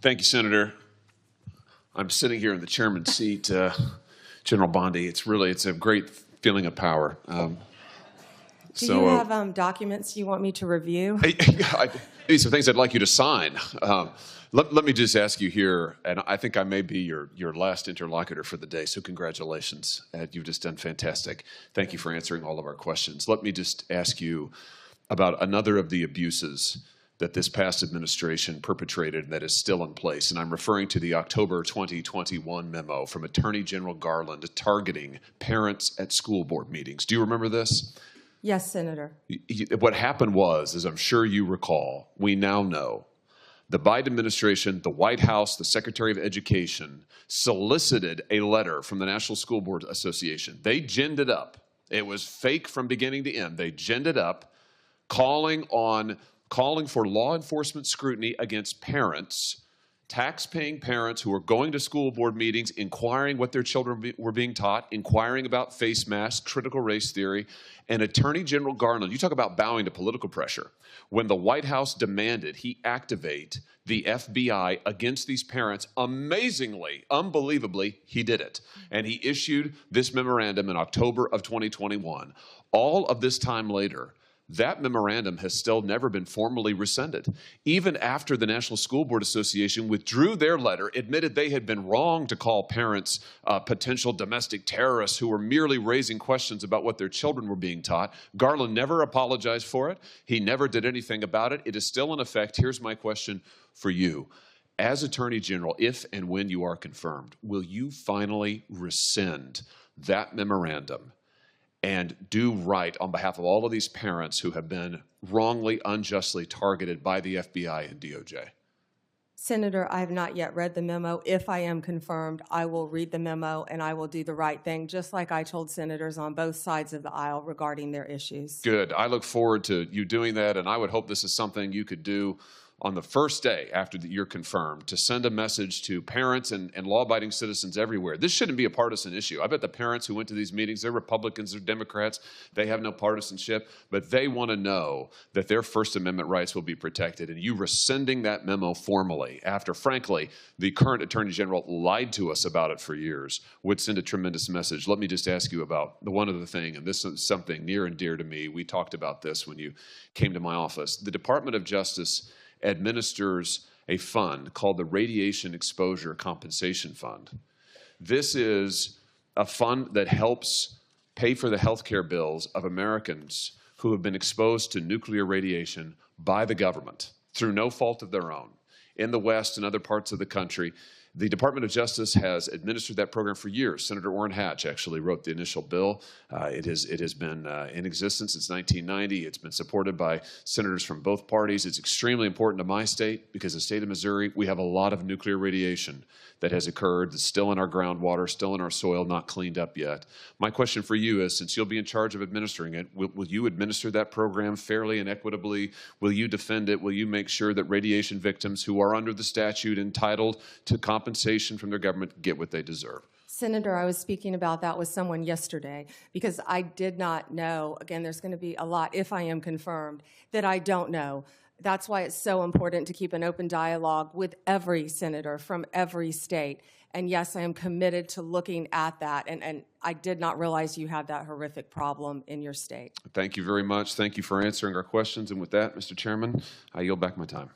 Thank you, Senator. I'm sitting here in the chairman's seat, General Bondi. It's a great feeling of power. Do you have documents you want me to review? These are things I'd like you to sign. Let me just ask you here, and I think I may be your last interlocutor for the day, so congratulations. You've just done fantastic. Thank you for answering all of our questions. Let me just ask you about another of the abuses that this past administration perpetrated and that is still in place. And I'm referring to the October 2021 memo from Attorney General Garland targeting parents at school board meetings. Do you remember this? Yes, Senator. What happened was, as I'm sure you recall, we now know the Biden administration, the White House, the Secretary of Education solicited a letter from the National School Board Association. They ginned it up. It was fake from beginning to end. They ginned it up, calling for law enforcement scrutiny against parents, tax-paying parents who are going to school board meetings, inquiring what their children were being taught, inquiring about face masks, critical race theory, and Attorney General Garland. You talk about bowing to political pressure. When the White House demanded he activate the FBI against these parents, amazingly, unbelievably, he did it. And he issued this memorandum in October of 2021. All of this time later, that memorandum has still never been formally rescinded. Even after the National School Board Association withdrew their letter, admitted they had been wrong to call parents potential domestic terrorists who were merely raising questions about what their children were being taught, Garland never apologized for it. He never did anything about it. It is still in effect. Here's my question for you. As Attorney General, if and when you are confirmed, will you finally rescind that memorandum and do right on behalf of all of these parents who have been wrongly, unjustly targeted by the FBI and DOJ? Senator, I have not yet read the memo. If I am confirmed, I will read the memo and I will do the right thing, just like I told senators on both sides of the aisle regarding their issues. Good. I look forward to you doing that, and I would hope this is something you could do on the first day after you're confirmed, to send a message to parents and law-abiding citizens everywhere. This shouldn't be a partisan issue. I bet the parents who went to these meetings, they're Republicans, they're Democrats, they have no partisanship, but they want to know that their First Amendment rights will be protected. And you rescinding that memo formally after, frankly, the current Attorney General lied to us about it for years would send a tremendous message. Let me just ask you about the one other thing, and this is something near and dear to me. We talked about this when you came to my office. The Department of Justice administers a fund called the Radiation Exposure Compensation Fund. This is a fund that helps pay for the health care bills of Americans who have been exposed to nuclear radiation by the government through no fault of their own. In the West and other parts of the country, the Department of Justice has administered that program for years. Senator Orrin Hatch actually wrote the initial bill. It has been in existence since 1990. It's been supported by senators from both parties. It's extremely important to my state because the state of Missouri, we have a lot of nuclear radiation that has occurred, that's still in our groundwater, still in our soil, not cleaned up yet. My question for you is, since you'll be in charge of administering it, will you administer that program fairly and equitably? Will you defend it? Will you make sure that radiation victims who are under the statute entitled to compensation from their government get what they deserve? Senator, I was speaking about that with someone yesterday because I did not know, again, there's going to be a lot, if I am confirmed, that I don't know. That's why it's so important to keep an open dialogue with every senator from every state. And yes, I am committed to looking at that. And I did not realize you had that horrific problem in your state. Thank you very much. Thank you for answering our questions. And with that, Mr. Chairman, I yield back my time.